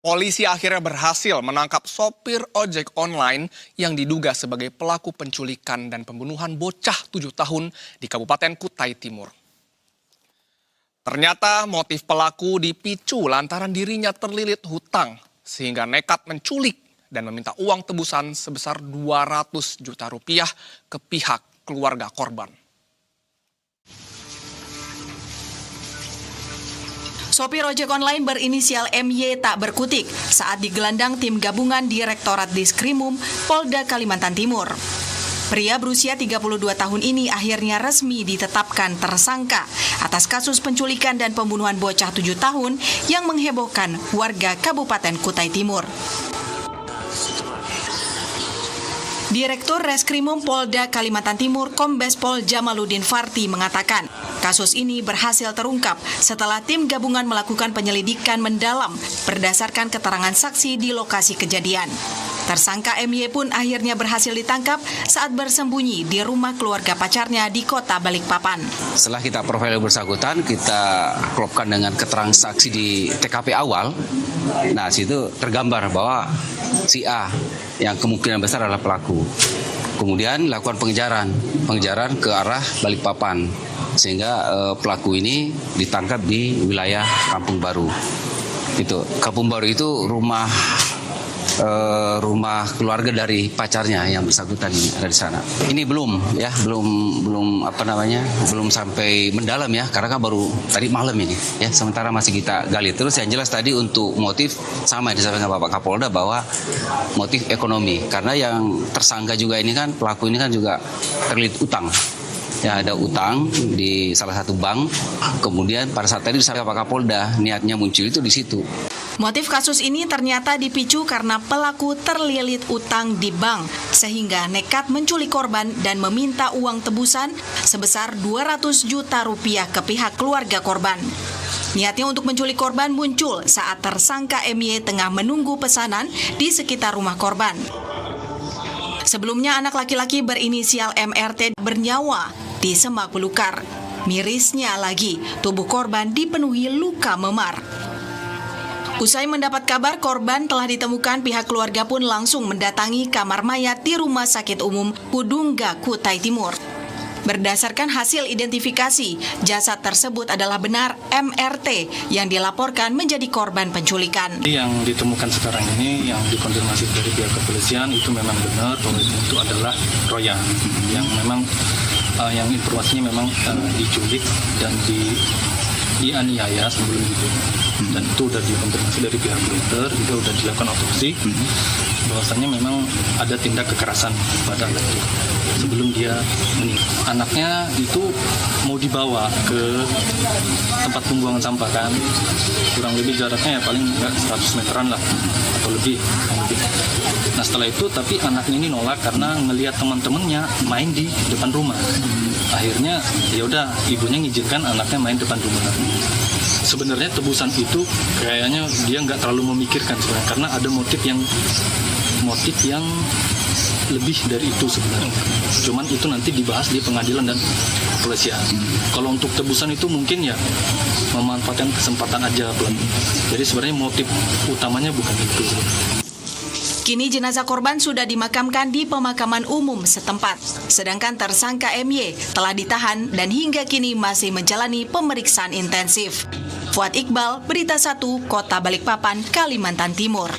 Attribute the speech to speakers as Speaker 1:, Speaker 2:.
Speaker 1: Polisi akhirnya berhasil menangkap sopir ojek online yang diduga sebagai pelaku penculikan dan pembunuhan bocah 7 tahun di Kabupaten Kutai Timur. Ternyata motif pelaku dipicu lantaran dirinya terlilit hutang sehingga nekat menculik dan meminta uang tebusan sebesar 200 juta rupiah ke pihak keluarga korban.
Speaker 2: Sopir ojek online berinisial MY tak berkutik saat digelandang tim gabungan Direktorat Diskrimum Polda Kalimantan Timur. Pria berusia 32 tahun ini akhirnya resmi ditetapkan tersangka atas kasus penculikan dan pembunuhan bocah 7 tahun yang menghebohkan warga Kabupaten Kutai Timur. Direktur Reskrimum Polda Kalimantan Timur Kombes Pol Jamaluddin Farti mengatakan, kasus ini berhasil terungkap setelah tim gabungan melakukan penyelidikan mendalam berdasarkan keterangan saksi di lokasi kejadian. Tersangka MY pun akhirnya berhasil ditangkap saat bersembunyi di rumah keluarga pacarnya di kota Balikpapan.
Speaker 3: Setelah kita profil bersangkutan, kita klopkan dengan keterangan saksi di TKP awal. Nah, situ tergambar bahwa si A yang kemungkinan besar adalah pelaku. Kemudian lakukan pengejaran ke arah Balikpapan, sehingga pelaku ini ditangkap di wilayah Kampung Baru. Kampung Baru itu rumah keluarga dari pacarnya yang bersangkutan ada di sana. Ini belum sampai mendalam ya, karena kan baru tadi malam ini ya. Sementara masih kita gali. Terus yang jelas tadi untuk motif sama yang disampaikan Bapak Kapolda bahwa motif ekonomi, karena yang tersangka juga ini kan pelaku ini kan juga terlilit utang. Ya, ada utang di salah satu bank. Kemudian pada saat tadi disampaikan Pak Kapolda niatnya muncul itu di situ.
Speaker 2: Motif kasus ini ternyata dipicu karena pelaku terlilit utang di bank sehingga nekat menculik korban dan meminta uang tebusan sebesar 200 juta rupiah ke pihak keluarga korban. Niatnya untuk menculik korban muncul saat tersangka MY tengah menunggu pesanan di sekitar rumah korban. Sebelumnya anak laki-laki berinisial MRT bernyawa di semak belukar. Mirisnya lagi, tubuh korban dipenuhi luka memar. Usai mendapat kabar korban telah ditemukan, pihak keluarga pun langsung mendatangi kamar mayat di Rumah Sakit Umum Pudungga, Kutai Timur. Berdasarkan hasil identifikasi, jasad tersebut adalah benar MRT yang dilaporkan menjadi korban penculikan.
Speaker 4: Yang ditemukan sekarang ini, yang dikonfirmasi dari pihak kepolisian itu memang benar bahwa itu adalah Roya, yang memang yang informasinya memang diculik dan dianiaya sebelum itu. Dan itu sudah dikonfirmasi dari pihak dokter, juga sudah dilakukan otopsi, bahwasanya memang ada tindak kekerasan pada anak itu sebelum dia meninggal. Anaknya itu mau dibawa ke tempat pembuangan sampah kan, kurang lebih jaraknya ya paling 100 meteran lah atau lebih. Nah setelah itu tapi anaknya ini nolak karena ngelihat teman-temannya main di depan rumah. Akhirnya ya udah ibunya ngizinkan anaknya main depan rumah. Sebenarnya tebusan itu kayaknya dia nggak terlalu memikirkan sebenarnya, karena ada motif yang lebih dari itu sebenarnya. Cuman itu nanti dibahas di pengadilan dan kepolisian. Kalau untuk tebusan itu mungkin ya memanfaatkan kesempatan aja pelaku. Jadi sebenarnya motif utamanya bukan itu.
Speaker 2: Kini jenazah korban sudah dimakamkan di pemakaman umum setempat. Sedangkan tersangka MY telah ditahan dan hingga kini masih menjalani pemeriksaan intensif. Fuad Iqbal, Berita 1, Kota Balikpapan, Kalimantan Timur.